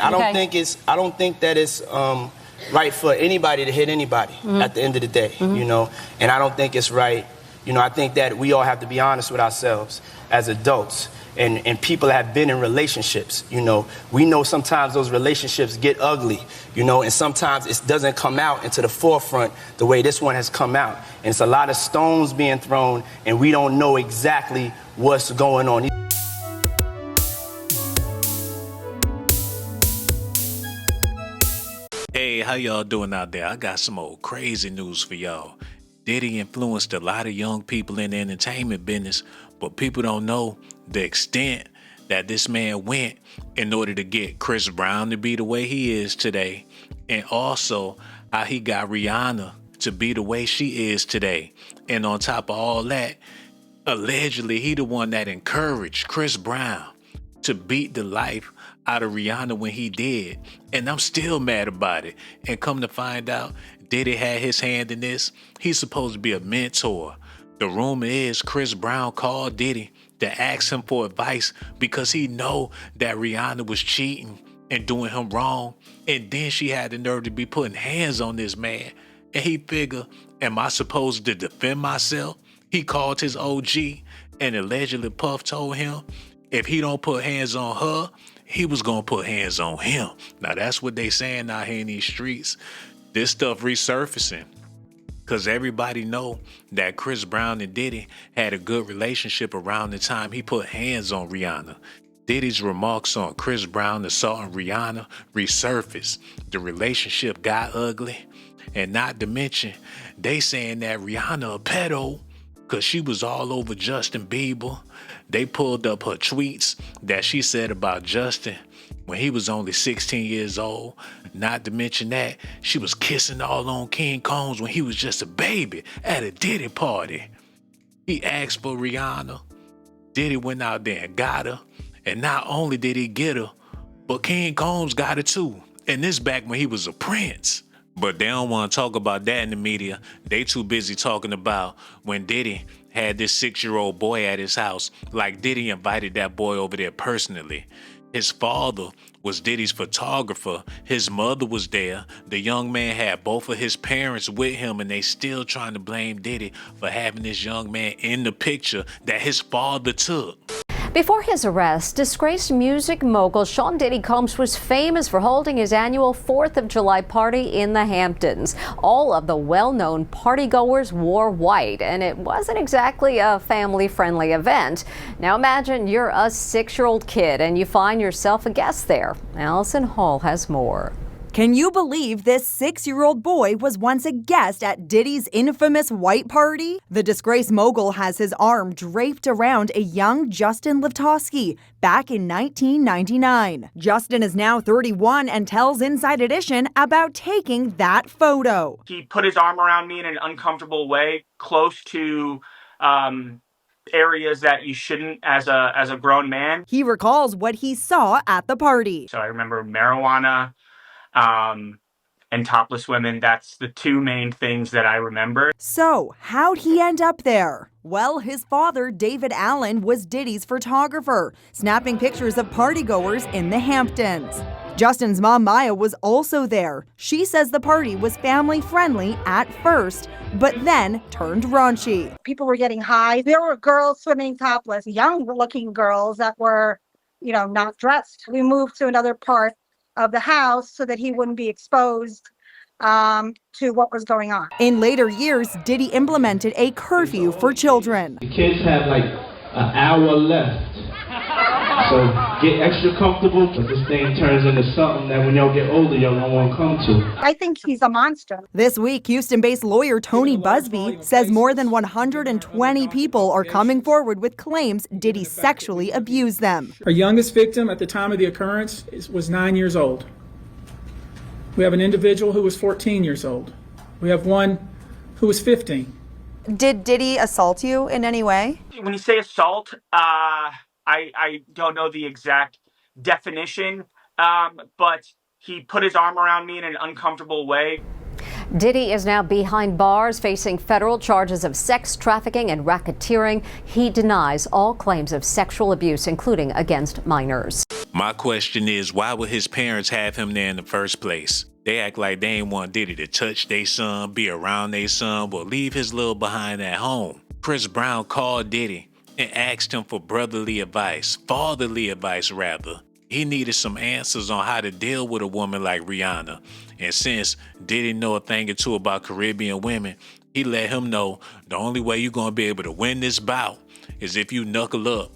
I don't think that it's right for anybody to hit anybody at the end of the day, you know. And I don't think it's right. You know, I think that we all have to be honest with ourselves as adults. And people that have been in relationships, you know, we know sometimes those relationships get ugly, you know, and sometimes it doesn't come out into the forefront the way this one has come out. And it's a lot of stones being thrown, and we don't know exactly what's going on. Hey, how y'all doing out there? I got some old crazy news for y'all. Diddy influenced a lot of young people in the entertainment business, but people don't know the extent that this man went in order to get Chris Brown to be the way he is today, and also how he got Rihanna to be the way she is today. And on top of all that, allegedly he the one that encouraged Chris Brown to beat the life out of Rihanna when he did. And I'm still mad about it. And come to find out, Diddy had his hand in this. He's supposed to be a mentor. The rumor is Chris Brown called Diddy to ask him for advice because he know that Rihanna was cheating and doing him wrong. And then she had the nerve to be putting hands on this man. And he figured, am I supposed to defend myself? He called his OG, and allegedly Puff told him if he don't put hands on her, he was gonna put hands on him. Now that's what they saying out here in these streets. This stuff resurfacing. Cause everybody know that Chris Brown and Diddy had a good relationship around the time he put hands on Rihanna. Diddy's remarks on Chris Brown assaulting Rihanna resurfaced. The relationship got ugly. And not to mention, they saying that Rihanna a pedo cause she was all over Justin Bieber. They pulled up her tweets that she said about Justin when he was only 16 years old. Not to mention that she was kissing all on King Combs when he was just a baby at a Diddy party. He asked for Rihanna. Diddy went out there and got her. And not only did he get her, but King Combs got her too. And this back when he was a prince. But they don't want to talk about that in the media. They too busy talking about when Diddy had this 6-year-old boy at his house, like Diddy invited that boy over there personally. His father was Diddy's photographer. His mother was there. The young man had both of his parents with him, and they still trying to blame Diddy for having this young man in the picture that his father took. Before his arrest, disgraced music mogul Sean Diddy Combs was famous for holding his annual 4th of July party in the Hamptons. All of the well-known partygoers wore white, and it wasn't exactly a family-friendly event. Now imagine you're a 6-year-old kid and you find yourself a guest there. Allison Hall has more. Can you believe this 6-year-old boy was once a guest at Diddy's infamous white party? The disgraced mogul has his arm draped around a young Justin Livtowski back in 1999. Justin is now 31 and tells Inside Edition about taking that photo. He put his arm around me in an uncomfortable way, close to areas that you shouldn't as a grown man. He recalls what he saw at the party. So I remember marijuana, and topless women. That's the two main things that I remember. So, how'd he end up there? Well, his father, David Allen, was Diddy's photographer, snapping pictures of partygoers in the Hamptons. Justin's mom, Maya, was also there. She says the party was family-friendly at first, but then turned raunchy. People were getting high. There were girls swimming topless, young-looking girls that were, not dressed. We moved to another part of the house so that he wouldn't be exposed to what was going on. In later years, Diddy implemented a curfew for children. The kids have like an hour left. So get extra comfortable, but this thing turns into something that when y'all get older, y'all don't want to come to. I think he's a monster. This week, Houston-based lawyer Tony Busby says more than 120 people are coming forward with claims Diddy sexually abused them. Our youngest victim at the time of the occurrence was 9 years old. We have an individual who was 14 years old. We have one who was 15. Did Diddy assault you in any way? When you say assault, I don't know the exact definition, but he put his arm around me in an uncomfortable way. Diddy is now behind bars, facing federal charges of sex trafficking and racketeering. He denies all claims of sexual abuse, including against minors. My question is, why would his parents have him there in the first place? They act like they ain't want Diddy to touch their son, be around their son, but leave his little behind at home. Chris Brown called Diddy and asked him for brotherly advice, fatherly advice rather. He needed some answers on how to deal with a woman like Rihanna. And since Diddy know a thing or two about Caribbean women, he let him know the only way you're going to be able to win this bout is if you knuckle up.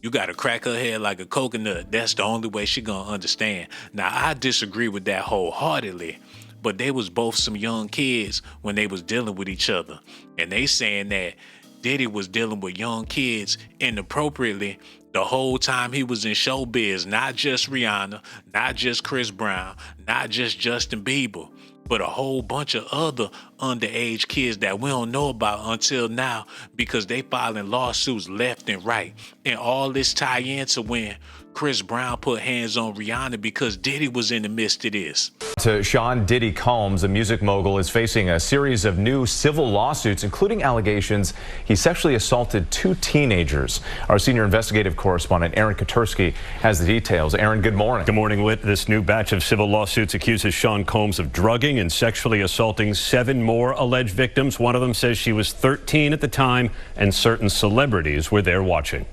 You got to crack her head like a coconut. That's the only way she going to understand. Now, I disagree with that wholeheartedly, but they was both some young kids when they was dealing with each other. And they saying that Diddy was dealing with young kids inappropriately the whole time he was in showbiz. Not just Rihanna, not just Chris Brown, not just Justin Bieber, but a whole bunch of other underage kids that we don't know about until now because they filing lawsuits left and right. And all this tie into when Chris Brown put hands on Rihanna because Diddy was in the midst of this. To Sean Diddy Combs, a music mogul, is facing a series of new civil lawsuits, including allegations he sexually assaulted 2 teenagers. Our senior investigative correspondent, Aaron Katursky, has the details. Aaron, good morning. Good morning, Whit. This new batch of civil lawsuits accuses Sean Combs of drugging and sexually assaulting 7 more alleged victims. One of them says she was 13 at the time, and certain celebrities were there watching.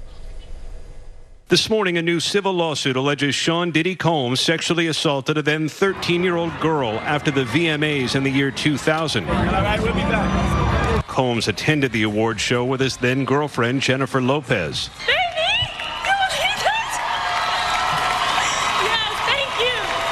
This morning, a new civil lawsuit alleges Sean Diddy Combs sexually assaulted a then 13-year-old girl after the VMAs in the year 2000. All right, we'll be back. Combs attended the award show with his then girlfriend, Jennifer Lopez.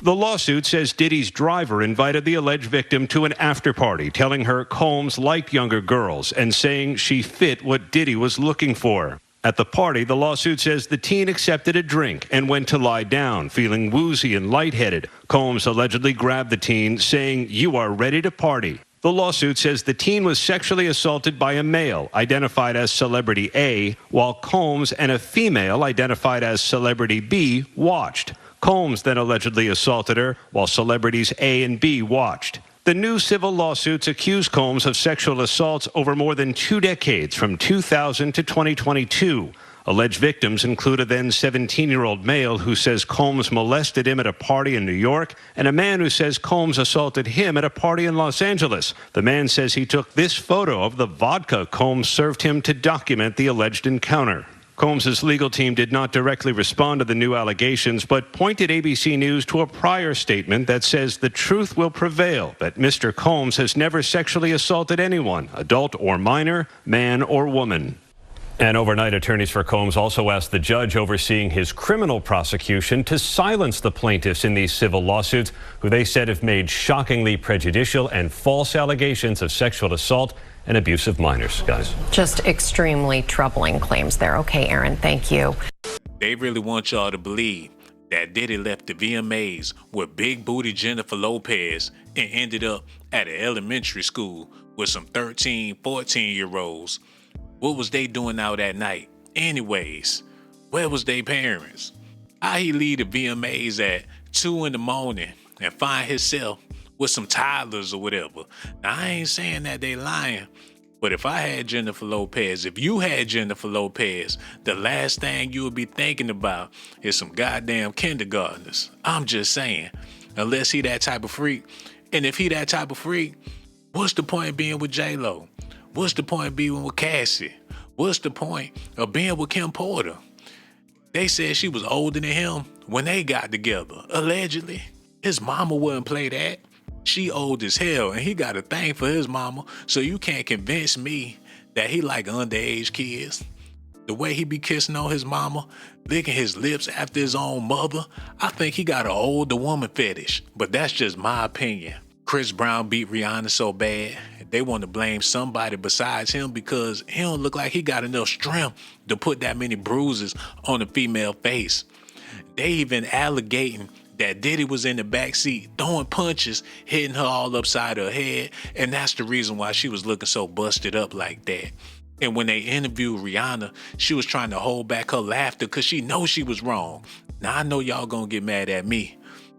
The lawsuit says Diddy's driver invited the alleged victim to an after-party, telling her Combs liked younger girls and saying she fit what Diddy was looking for. At the party, the lawsuit says the teen accepted a drink and went to lie down, feeling woozy and lightheaded. Combs allegedly grabbed the teen, saying, "You are ready to party." The lawsuit says the teen was sexually assaulted by a male, identified as Celebrity A, while Combs and a female, identified as Celebrity B, watched. Combs then allegedly assaulted her, while celebrities A and B watched. The new civil lawsuits accuse Combs of sexual assaults over more than 2 decades, from 2000 to 2022. Alleged victims include a then 17-year-old male who says Combs molested him at a party in New York, and a man who says Combs assaulted him at a party in Los Angeles. The man says he took this photo of the vodka Combs served him to document the alleged encounter. Combs' legal team did not directly respond to the new allegations, but pointed ABC News to a prior statement that says the truth will prevail, that Mr. Combs has never sexually assaulted anyone, adult or minor, man or woman. And overnight, attorneys for Combs also asked the judge overseeing his criminal prosecution to silence the plaintiffs in these civil lawsuits, who they said have made shockingly prejudicial and false allegations of sexual assault and abuse of minors. Guys, just extremely troubling claims there. Okay, Aaron, thank you. They really want y'all to believe that Diddy left the VMAs with big booty Jennifer Lopez and ended up at an elementary school with some 13, 14-year-olds. What was they doing out that night? Anyways, where was they parents? How he leave the VMAs at 2 in the morning and find himself with some toddlers or whatever? Now, I ain't saying that they lying, but if I had Jennifer Lopez, if you had Jennifer Lopez, the last thing you would be thinking about is some goddamn kindergartners. I'm just saying, unless he that type of freak. And if he that type of freak, what's the point of being with J-Lo? What's the point of being with Cassie? What's the point of being with Kim Porter? They said she was older than him when they got together, allegedly. His mama wouldn't play that. She old as hell, and he got a thing for his mama, so you can't convince me that he like underage kids. The way he be kissing on his mama, licking his lips after his own mother, I think he got an older woman fetish, but that's just my opinion. Chris Brown beat Rihanna so bad, they want to blame somebody besides him because he don't look like he got enough strength to put that many bruises on a female face. They even alleging that Diddy was in the backseat throwing punches, hitting her all upside her head, and that's the reason why she was looking so busted up like that. And when they interviewed Rihanna, she was trying to hold back her laughter because she knows she was wrong. Now, I know y'all gonna get mad at me,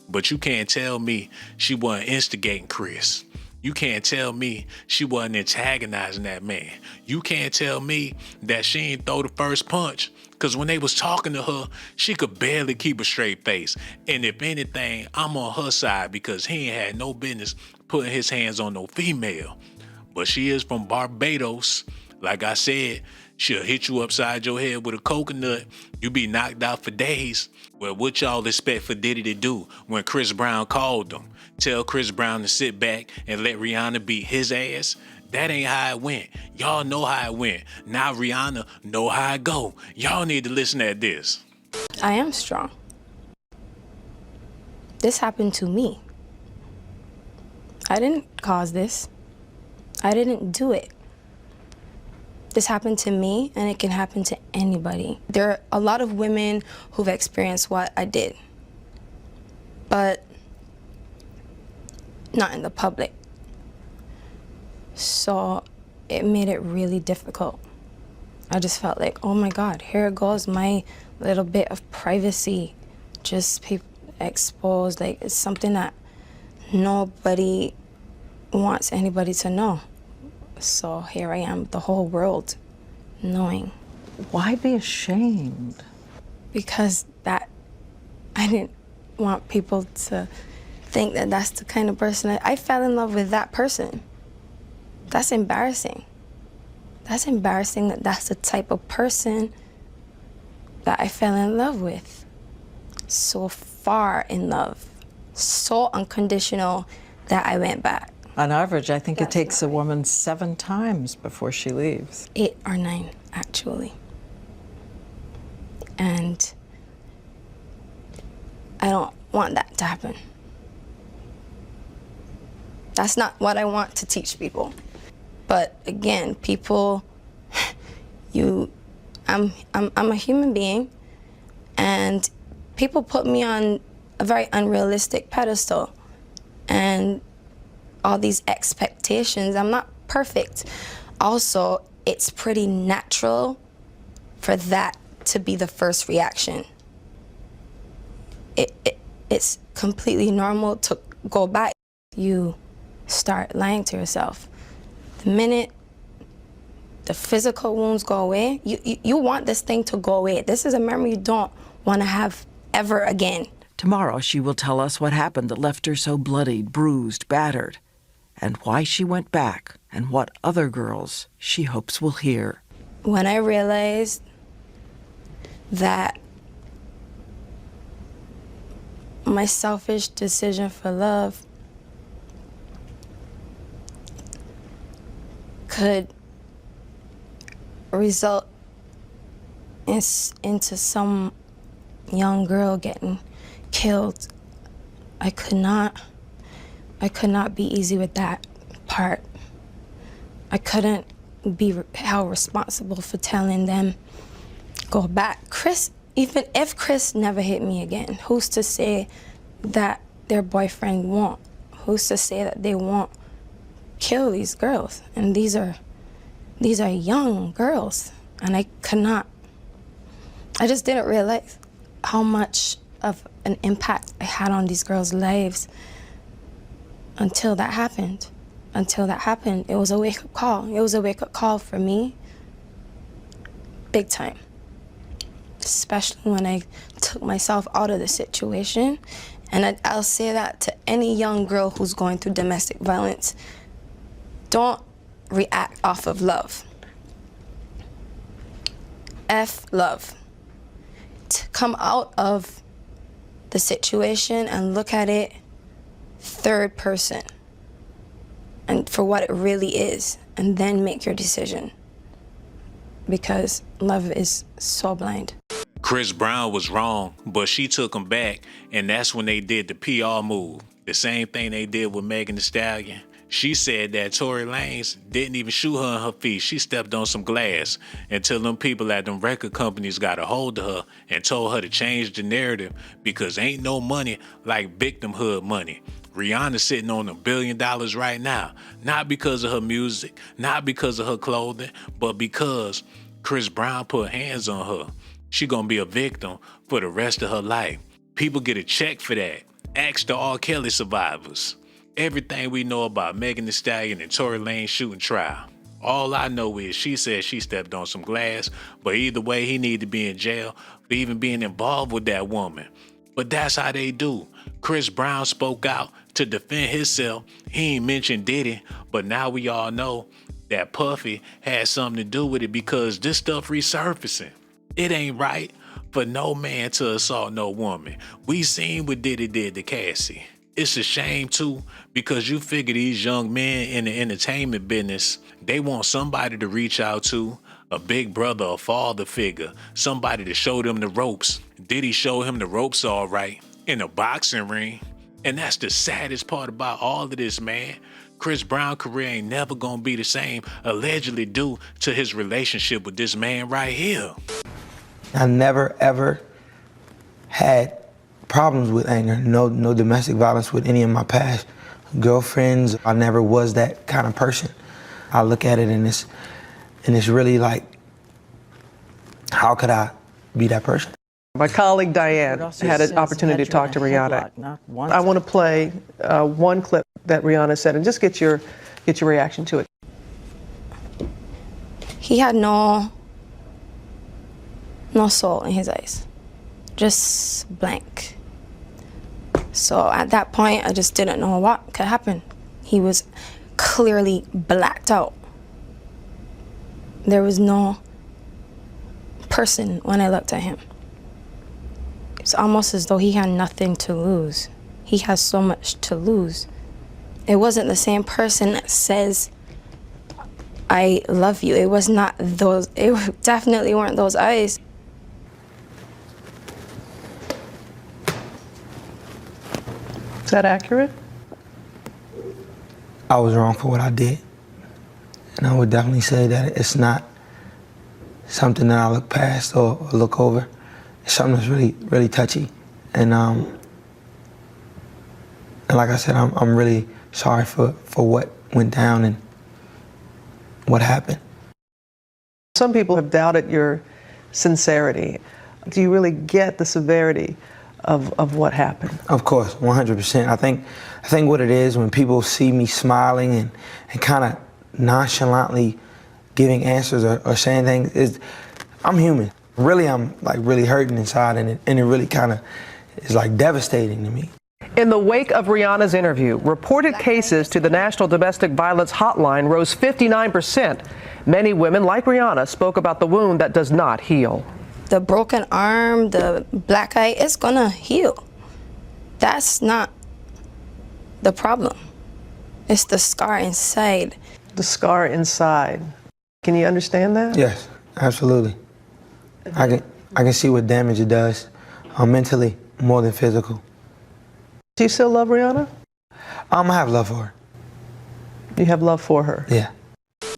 but you can't tell me she wasn't instigating Chris. You can't tell me she wasn't antagonizing that man. You can't tell me that she ain't throw the first punch. Because when they was talking to her, she could barely keep a straight face. And if anything, I'm on her side because he ain't had no business putting his hands on no female. But she is from Barbados. Like I said, she'll hit you upside your head with a coconut. You be knocked out for days. Well, what y'all expect for Diddy to do when Chris Brown called him? Tell Chris Brown to sit back and let Rihanna beat his ass? That ain't how it went. Y'all know how it went. Now Rihanna know how it go. Y'all need to listen at this. I am strong. This happened to me. I didn't cause this. I didn't do it. This happened to me, and it can happen to anybody. There are a lot of women who've experienced what I did, but not in the public. So it made it really difficult. I just felt like, oh my God, here goes my little bit of privacy, just exposed. Like, it's something that nobody wants anybody to know. So here I am, the whole world knowing. Why be ashamed? Because I didn't want people to think that that's the kind of person I fell in love with that person. That's embarrassing. That's embarrassing that that's the type of person that I fell in love with. So far in love, so unconditional that I went back. On average, I think it takes a woman 7 times before she leaves. 8 or 9, actually. And I don't want that to happen. That's not what I want to teach people. But again, people, I'm a human being, and people put me on a very unrealistic pedestal, and all these expectations. I'm not perfect. Also, it's pretty natural for that to be the first reaction. It's completely normal to go back. You start lying to yourself. The minute the physical wounds go away, you want this thing to go away. This is a memory you don't want to have ever again. Tomorrow, she will tell us what happened that left her so bloodied, bruised, battered, and why she went back, and what other girls she hopes will hear. When I realized that my selfish decision for love could result into some young girl getting killed, I could not be easy with that part. I couldn't be held responsible for telling them, go back. Even if Chris never hit me again, who's to say that their boyfriend won't? Who's to say that they won't kill these girls? And these are young girls, and I just didn't realize how much of an impact I had on these girls' lives until that happened. It was a wake-up call. It was a wake-up call for me, big time. Especially when I took myself out of the situation. And I'll say that to any young girl who's going through domestic violence. Don't react off of love. F love. To come out of the situation and look at it third person and for what it really is, and then make your decision, because love is so blind. Chris Brown was wrong, but she took him back, and that's when they did the PR move. The same thing they did with Megan Thee Stallion. She said that Tory Lanez didn't even shoot her in her feet. She stepped on some glass until them people at them record companies got a hold of her and told her to change the narrative, because ain't no money like victimhood money. Rihanna sitting on $1 billion right now, not because of her music, not because of her clothing, but because Chris Brown put hands on her. She gonna be a victim for the rest of her life. People get a check for that. Ask the R. Kelly survivors. Everything we know about Megan Thee Stallion and Tory Lanez shooting trial. All I know is she said she stepped on some glass, but either way, he need to be in jail for even being involved with that woman. But that's how they do. Chris Brown spoke out to defend himself. He ain't mentioned Diddy, but now we all know that Puffy had something to do with it because this stuff resurfacing. It ain't right for no man to assault no woman. We seen what Diddy did to Cassie. It's a shame too, because you figure these young men in the entertainment business, they want somebody to reach out to, a big brother, a father figure, somebody to show them the ropes. Diddy showed him the ropes all right in a boxing ring. And that's the saddest part about all of this, man. Chris Brown's career ain't never gonna be the same, allegedly due to his relationship with this man right here. I never ever had problems with anger, no domestic violence with any of my past girlfriends. I never was that kind of person. I look at it and it's really like, how could I be that person? My colleague Diane had an opportunity to talk to Rihanna. I want to play one clip that Rihanna said and just get your reaction to it. He had no soul in his eyes, just blank. So at that point, I just didn't know what could happen. He was clearly blacked out. There was no person when I looked at him. It's almost as though he had nothing to lose. He has so much to lose. It wasn't the same person that says, I love you. It was not those, it definitely weren't those eyes. Is that accurate? I was wrong for what I did. And I would definitely say that it's not something that I look past or look over. It's something that's really, really touchy. And like I said, I'm really sorry for what went down and what happened. Some people have doubted your sincerity. Do you really get the severity of what happened? Of course, 100%. I think what it is when people see me smiling and kind of nonchalantly giving answers or saying things is, I'm human. Really, I'm like really hurting inside, and it really kind of is like devastating to me. In the wake of Rihanna's interview, reported cases to the National Domestic Violence Hotline rose 59%. Many women, like Rihanna, spoke about the wound that does not heal. The broken arm, the black eye, it's gonna heal. That's not the problem. It's the scar inside. The scar inside. Can you understand that? Yes, absolutely. I can see what damage it does, mentally more than physical. Do you still love Rihanna? I have love for her. You have love for her? Yeah.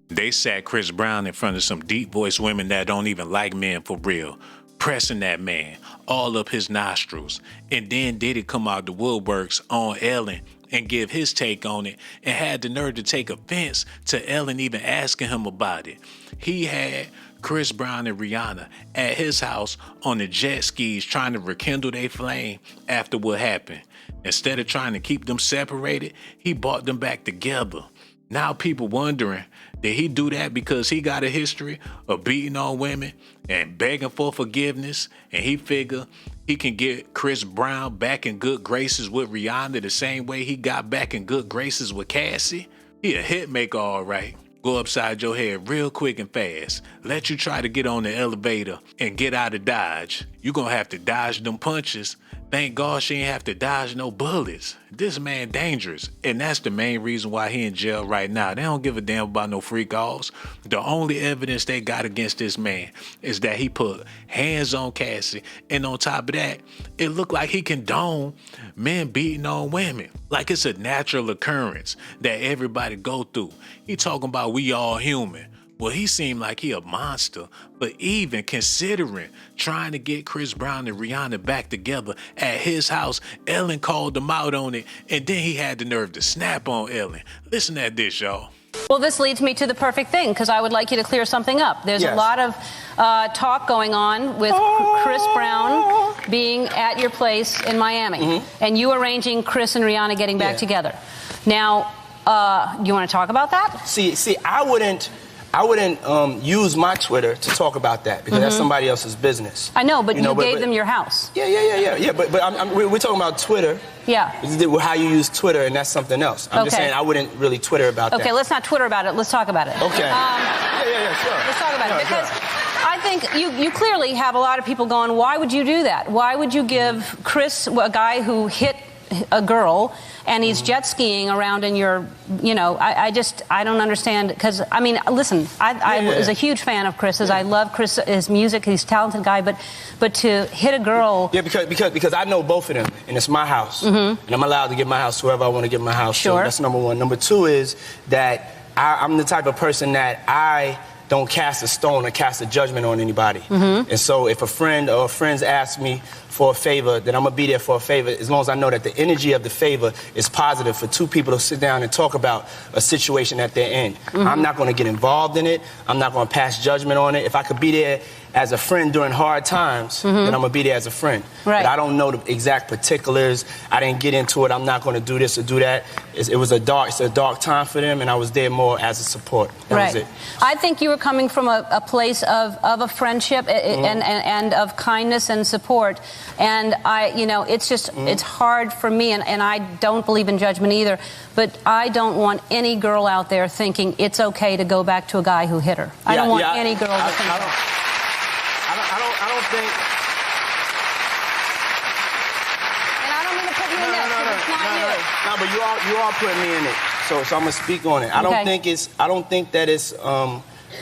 They sat Chris Brown in front of some deep-voiced women that don't even like men for real, pressing that man all up his nostrils. And then Diddy come out the woodworks on Ellen and give his take on it and had the nerve to take offense to Ellen even asking him about it. He had Chris Brown and Rihanna at his house on the jet skis trying to rekindle their flame after what happened. Instead of trying to keep them separated, he brought them back together. Now people wondering, did he do that because he got a history of beating on women and begging for forgiveness, and he figure he can get Chris Brown back in good graces with Rihanna the same way he got back in good graces with Cassie? He a hit maker, all right. Go upside your head real quick and fast. Let you try to get on the elevator and get out of Dodge. You gonna have to dodge them punches. Thank God she ain't have to dodge no bullets. This man dangerous, and that's the main reason why he in jail right now. They don't give a damn about no freak offs. The only evidence they got against this man is that he put hands on Cassie, and on top of that, it looked like he condoned men beating on women. Like it's a natural occurrence that everybody go through. He talking about we all human. Well, he seemed like he a monster, but even considering trying to get Chris Brown and Rihanna back together at his house, Ellen called him out on it, and then he had the nerve to snap on Ellen. Listen at this, y'all. Well, this leads me to the perfect thing, because I would like you to clear something up. There's a lot of talk going on with Chris Brown being at your place in Miami, and you arranging Chris and Rihanna getting back together. Now, you want to talk about that? See, I wouldn't use my Twitter to talk about that, because that's somebody else's business. I know, but you gave them your house. Yeah. But we're talking about Twitter. Yeah. How you use Twitter, and that's something else. I'm just saying I wouldn't really Twitter about that. Okay, let's not Twitter about it. Let's talk about it. Okay. Sure. Let's talk about it, because I think you clearly have a lot of people going, why would you do that? Why would you give Chris, a guy who hit a girl, and he's jet skiing around in your, I don't understand, because, I mean, listen, I was a huge fan of Chris's. I love Chris, his music, he's a talented guy, but to hit a girl... Yeah, because I know both of them, and it's my house, and I'm allowed to give my house to whoever I want to give my house to. That's number one. Number two is that I'm the type of person that I don't cast a stone or cast a judgment on anybody. And so if a friend or friends ask me for a favor, then I'm going to be there for a favor, as long as I know that the energy of the favor is positive for two people to sit down and talk about a situation that they're in. I'm not going to get involved in it. I'm not going to pass judgment on it. If I could be there as a friend during hard times, then I'm going to be there as a friend. But I don't know the exact particulars. I didn't get into it. I'm not going to do this or do that. It's a dark time for them, and I was there more as a support. That was it. I think you were coming from a place of a friendship and of kindness and support. And it's just, it's hard for me, and I don't believe in judgment either, but I don't want any girl out there thinking it's okay to go back to a guy who hit her. I don't want any girl to think that. I don't think... And I don't mean to put you in this, because it's not you. No, but you all put me in it, so I'm gonna speak on it. I don't think that it's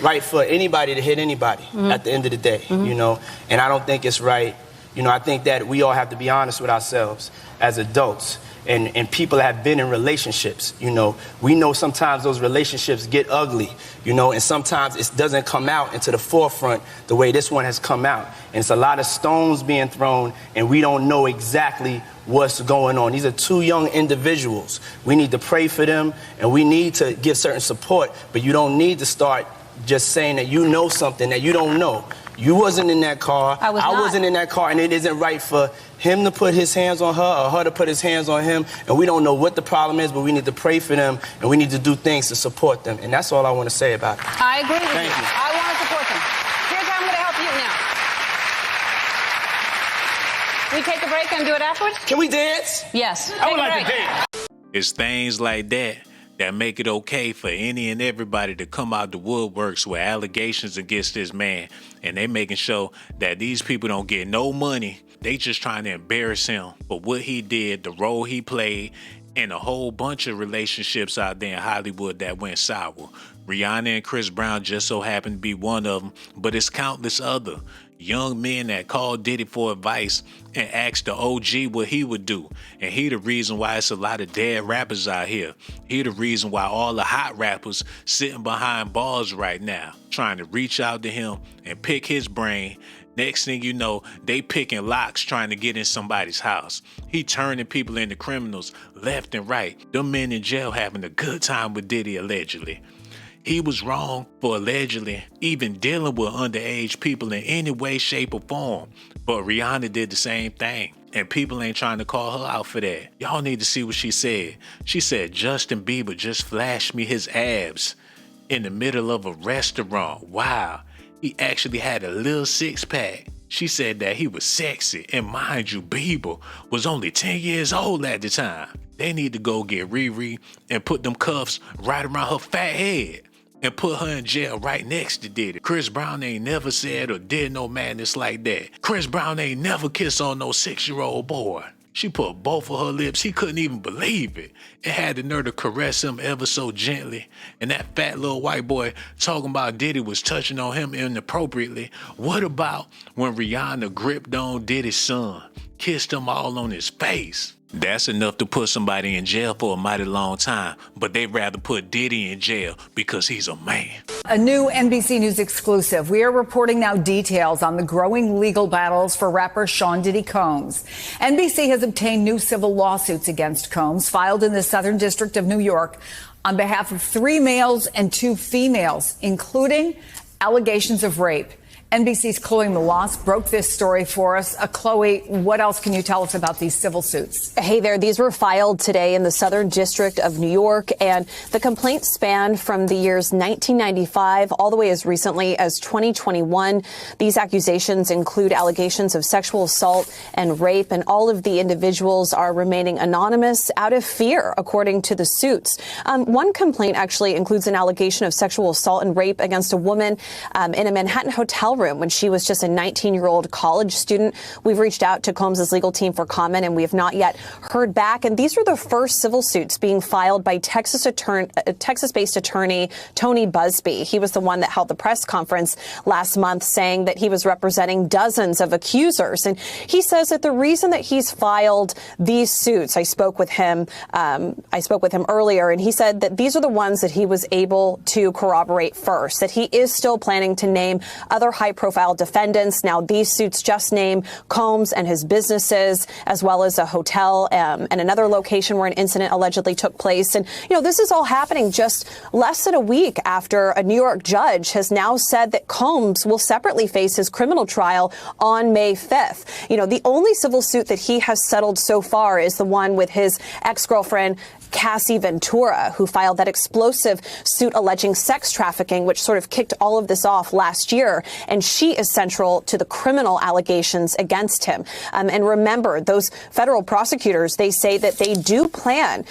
right for anybody to hit anybody at the end of the day, and I don't think it's right. I think that we all have to be honest with ourselves as adults. And people have been in relationships, We know sometimes those relationships get ugly, and sometimes it doesn't come out into the forefront the way this one has come out. And it's a lot of stones being thrown, and we don't know exactly what's going on. These are two young individuals. We need to pray for them, and we need to give certain support, but you don't need to start just saying that you know something that you don't know. You wasn't in that car. I wasn't in that car, and it isn't right for him to put his hands on her or her to put his hands on him. And we don't know what the problem is, but we need to pray for them, and we need to do things to support them. And that's all I want to say about it. I agree with you. Thank you. I want to support them. Here's how I'm going to help you now. We take a break and do it afterwards? Can we dance? Yes. I would like to dance. It's things like that make it okay for any and everybody to come out the woodworks with allegations against this man. And they making sure that these people don't get no money. They just trying to embarrass him for what he did, the role he played, and a whole bunch of relationships out there in Hollywood that went sour. Rihanna and Chris Brown just so happened to be one of them, but it's countless other young men that called Diddy for advice and asked the OG what he would do. And he the reason why it's a lot of dead rappers out here. He the reason why all the hot rappers sitting behind bars right now, trying to reach out to him and pick his brain. Next thing you know, they picking locks trying to get in somebody's house. He turning people into criminals left and right. Them men in jail having a good time with Diddy, allegedly. He was wrong for allegedly even dealing with underage people in any way, shape, or form. But Rihanna did the same thing. And people ain't trying to call her out for that. Y'all need to see what she said. She said, Justin Bieber just flashed me his abs in the middle of a restaurant. Wow. He actually had a little six-pack. She said that he was sexy. And mind you, Bieber was only 10 years old at the time. They need to go get Riri and put them cuffs right around her fat head and put her in jail right next to Diddy. Chris Brown ain't never said or did no madness like that. Chris Brown ain't never kissed on no 6-year-old boy. She put both of her lips, he couldn't even believe it, and had the nerve to caress him ever so gently. And that fat little white boy talking about Diddy was touching on him inappropriately. What about when Rihanna gripped on Diddy's son, kissed him all on his face? That's enough to put somebody in jail for a mighty long time, but they'd rather put Diddy in jail because he's a man. A new NBC News exclusive. We are reporting now details on the growing legal battles for rapper Sean Diddy Combs. NBC has obtained new civil lawsuits against Combs filed in the Southern District of New York on behalf of 3 males and 2 females, including allegations of rape. NBC's Chloe Melas broke this story for us. Chloe, what else can you tell us about these civil suits? Hey there. These were filed today in the Southern District of New York, and the complaints span from the years 1995 all the way as recently as 2021. These accusations include allegations of sexual assault and rape, and all of the individuals are remaining anonymous out of fear, according to the suits. One complaint actually includes an allegation of sexual assault and rape against a woman in a Manhattan hotel room when she was just a 19-year-old college student. We've reached out to Combs' legal team for comment, and we have not yet heard back. And these are the first civil suits being filed by Texas-based attorney Tony Busby. He was the one that held the press conference last month saying that he was representing dozens of accusers. And he says that the reason that he's filed these suits, I spoke with him earlier, and he said that these are the ones that he was able to corroborate first, that he is still planning to name other high-profile defendants. Now, these suits just name Combs and his businesses, as well as a hotel and another location where an incident allegedly took place. And, you know, this is all happening just less than a week after a New York judge has now said that Combs will separately face his criminal trial on May 5th. You know, the only civil suit that he has settled so far is the one with his ex-girlfriend, Cassie Ventura, who filed that explosive suit alleging sex trafficking, which sort of kicked all of this off last year. And she is central to the criminal allegations against him. And remember, those federal prosecutors, they say that they do plan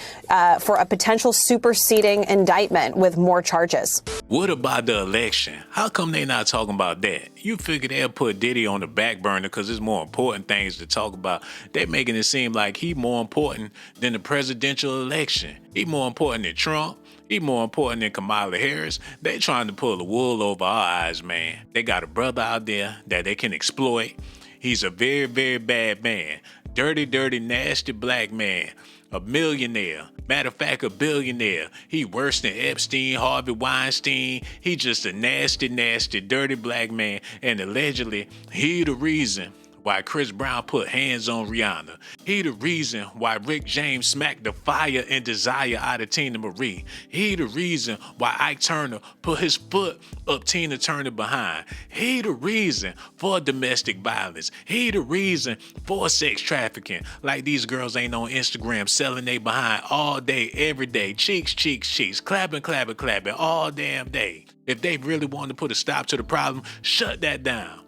for a potential superseding indictment with more charges. What about the election? How come they not talking about that? You figure they'll put Diddy on the back burner because there's more important things to talk about. They're making it seem like he's more important than the presidential election. He more important than Trump. He more important than Kamala Harris. They trying to pull the wool over our eyes, man. They got a brother out there that they can exploit. He's a very, very bad man. Dirty, dirty, nasty black man. A millionaire. Matter of fact, a billionaire. He worse than Epstein, Harvey Weinstein. He just a nasty, nasty, dirty black man. And allegedly, he the reason why Chris Brown put hands on Rihanna. He the reason why Rick James smacked the fire and desire out of Tina Marie. He the reason why Ike Turner put his foot up Tina Turner behind. He the reason for domestic violence. He the reason for sex trafficking. Like these girls ain't on Instagram selling they behind all day, every day. Cheeks, cheeks, cheeks. Clapping, clapping, clapping all damn day. If they really want to put a stop to the problem, shut that down.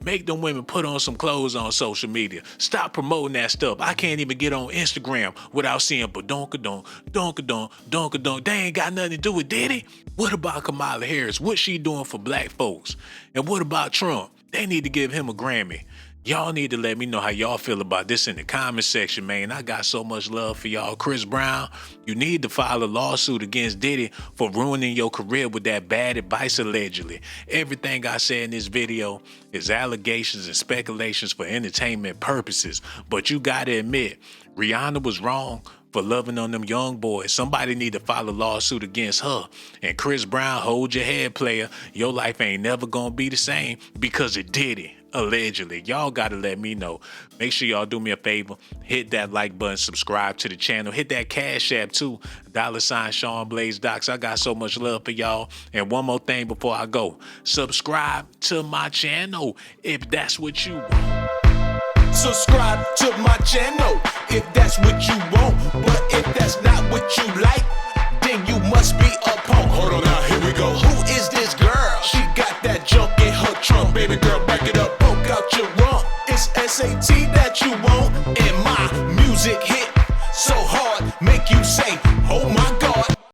Make them women put on some clothes on social media. Stop promoting that stuff. I can't even get on Instagram without seeing badonkadonk, donkadonk, donkadonk. They ain't got nothing to do with Diddy. What about Kamala Harris? What's she doing for black folks? And what about Trump? They need to give him a Grammy. Y'all need to let me know how y'all feel about this in the comment section, man. I got so much love for y'all. Chris Brown, you need to file a lawsuit against Diddy for ruining your career with that bad advice, allegedly. Everything I said in this video is allegations and speculations for entertainment purposes. But you gotta admit, Rihanna was wrong for loving on them young boys. Somebody need to file a lawsuit against her. And Chris Brown, hold your head, player. Your life ain't never gonna be the same because of Diddy. Allegedly. Y'all gotta let me know. Make sure y'all do me a favor. Hit that like button, subscribe to the channel. Hit that Cash App too. $ Sean Blaze Docs. I got so much love for y'all. And one more thing before I go. Subscribe to my channel if that's what you want. Subscribe to my channel if that's what you want. But if that's not what you like, then you must be a punk. Hold on now, here we go. Who is this?